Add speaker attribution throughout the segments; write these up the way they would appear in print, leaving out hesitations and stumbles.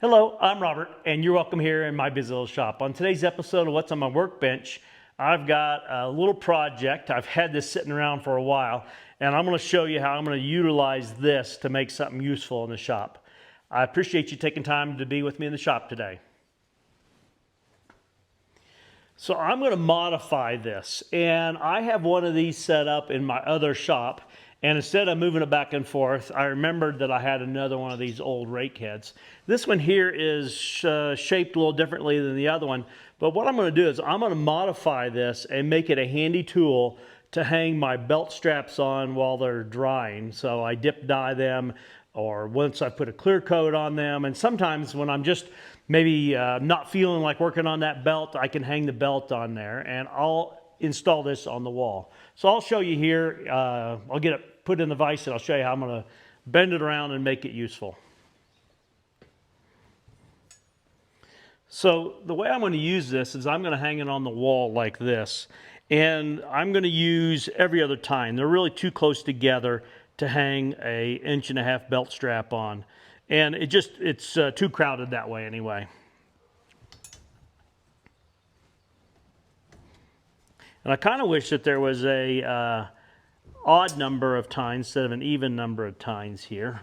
Speaker 1: Hello, I'm Robert, and you're welcome here in my busy little shop. On today's episode of What's on My Workbench, I've got a little project. I've had this sitting around for a while, and I'm going to show you how I'm going to utilize this to make something useful in the shop. I appreciate you taking time to be with me in the shop today. So I'm going to modify this, and I have one of these set up in my other shop, and instead of moving it back and forth, I remembered that I had another one of these old rake heads. This one here is shaped a little differently than the other one, but what I'm going to do is I'm going to modify this and make it a handy tool to hang my belt straps on while they're drying. So I dip dye them, or once I put a clear coat on them, and sometimes when I'm just maybe not feeling like working on that belt, I can hang the belt on there, and I'll install this on the wall. So I'll show you here. I'll get it put in the vise, and I'll show you how I'm going to bend it around and make it useful. So the way I'm going to use this is I'm going to hang it on the wall like this, and I'm going to use every other tine. They're really too close together to hang a 1.5-inch belt strap on, and it's too crowded that way anyway. And I kind of wish that there was a odd number of tines instead of an even number of tines here.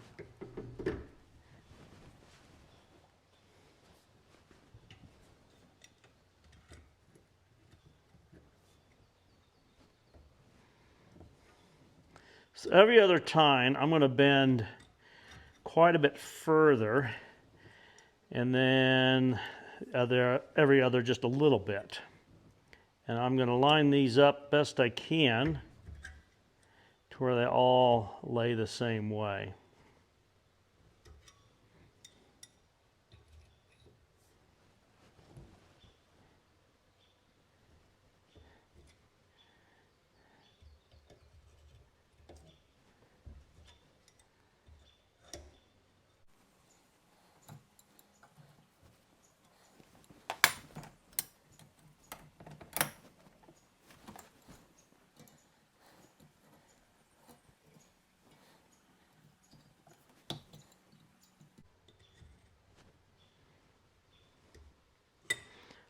Speaker 1: So every other tine, I'm going to bend quite a bit further, and then every other just a little bit. And I'm going to line these up best I can to where they all lay the same way.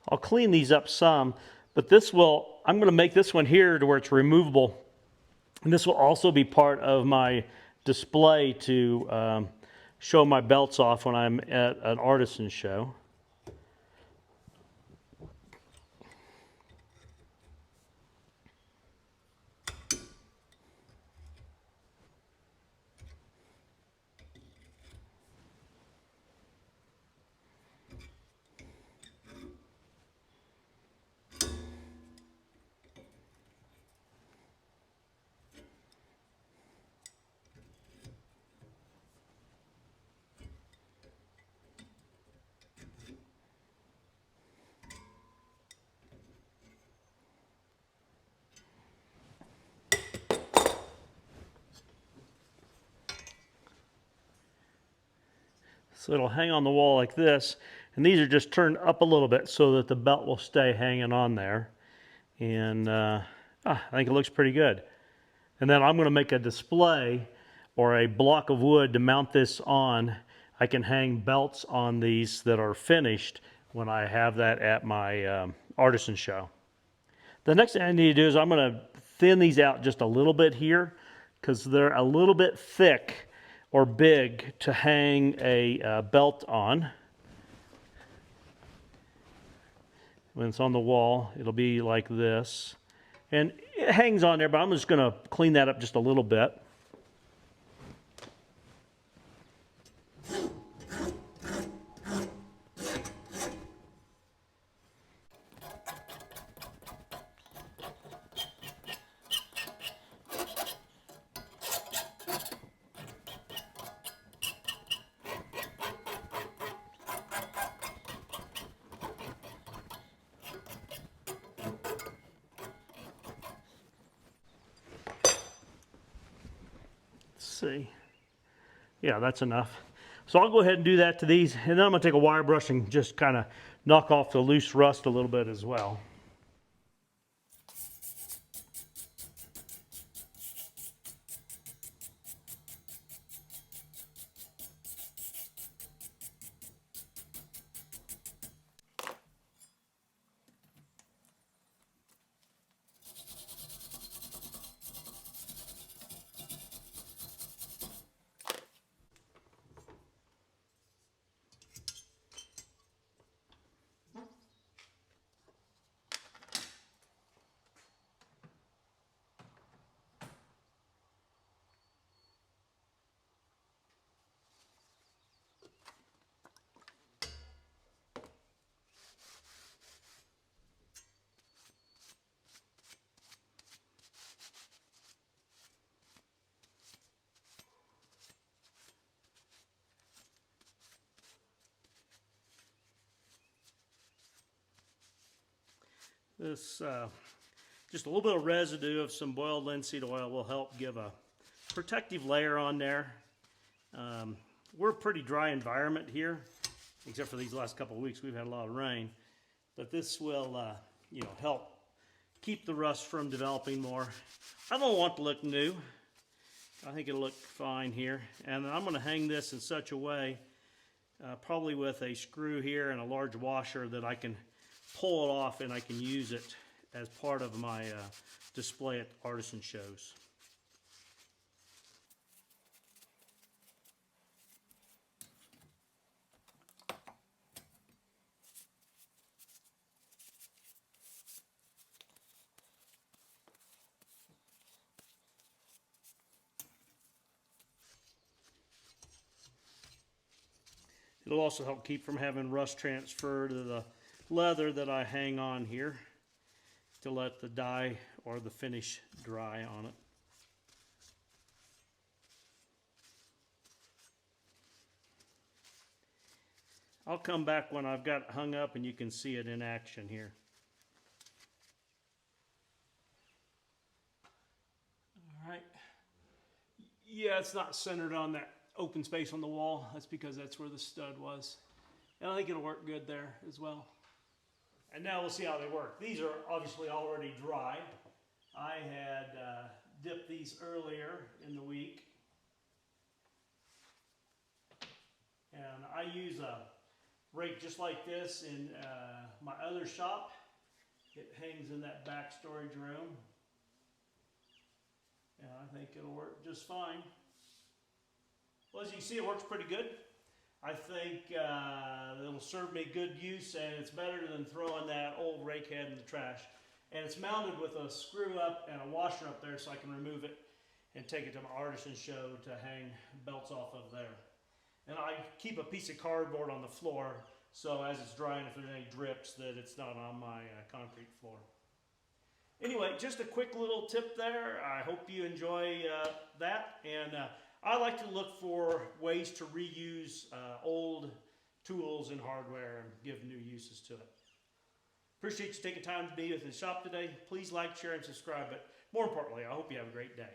Speaker 1: I'll clean these up some, but I'm going to make this one here to where it's removable. And this will also be part of my display to show my belts off when I'm at an artisan show. So it'll hang on the wall like this, and these are just turned up a little bit so that the belt will stay hanging on there. And I think it looks pretty good. And then I'm going to make a display or a block of wood to mount this on. I can hang belts on these that are finished when I have that at my artisan show. The next thing I need to do is I'm going to thin these out just a little bit here because they're a little bit thick or big to hang a belt on. When it's on the wall, it'll be like this. And it hangs on there, but I'm just going to clean that up just a little bit. See. Yeah, that's enough. So I'll go ahead and do that to these, and then I'm going to take a wire brush and just kind of knock off the loose rust a little bit as well. This just a little bit of residue of some boiled linseed oil will help give a protective layer on there. We're a pretty dry environment here, except for these last couple of weeks. We've had a lot of rain, but this will help keep the rust from developing more. I don't want it to look new. I think it'll look fine here. And I'm going to hang this in such a way, probably with a screw here and a large washer, that I can pull it off and I can use it as part of my display at artisan shows. It'll also help keep from having rust transfer to the leather that I hang on here to let the dye or the finish dry on it. I'll come back when I've got it hung up and you can see it in action here. All right. Yeah, it's not centered on that open space on the wall. That's because that's where the stud was. And I think it'll work good there as well. And now we'll see how they work. These are obviously already dry. I had dipped these earlier in the week. And I use a rake just like this in my other shop. It hangs in that back storage room. And I think it'll work just fine. Well, as you can see, it works pretty good. I think it'll serve me good use, and it's better than throwing that old rake head in the trash. And it's mounted with a screw up and a washer up there, so I can remove it and take it to my artisan show to hang belts off of there. And I keep a piece of cardboard on the floor, so as it's drying, if there's any drips, that it's not on my concrete floor. Anyway, just a quick little tip there. I hope you enjoy that. And I like to look for ways to reuse old tools and hardware and give new uses to it. Appreciate you taking time to be with the shop today. Please like, share, and subscribe. But more importantly, I hope you have a great day.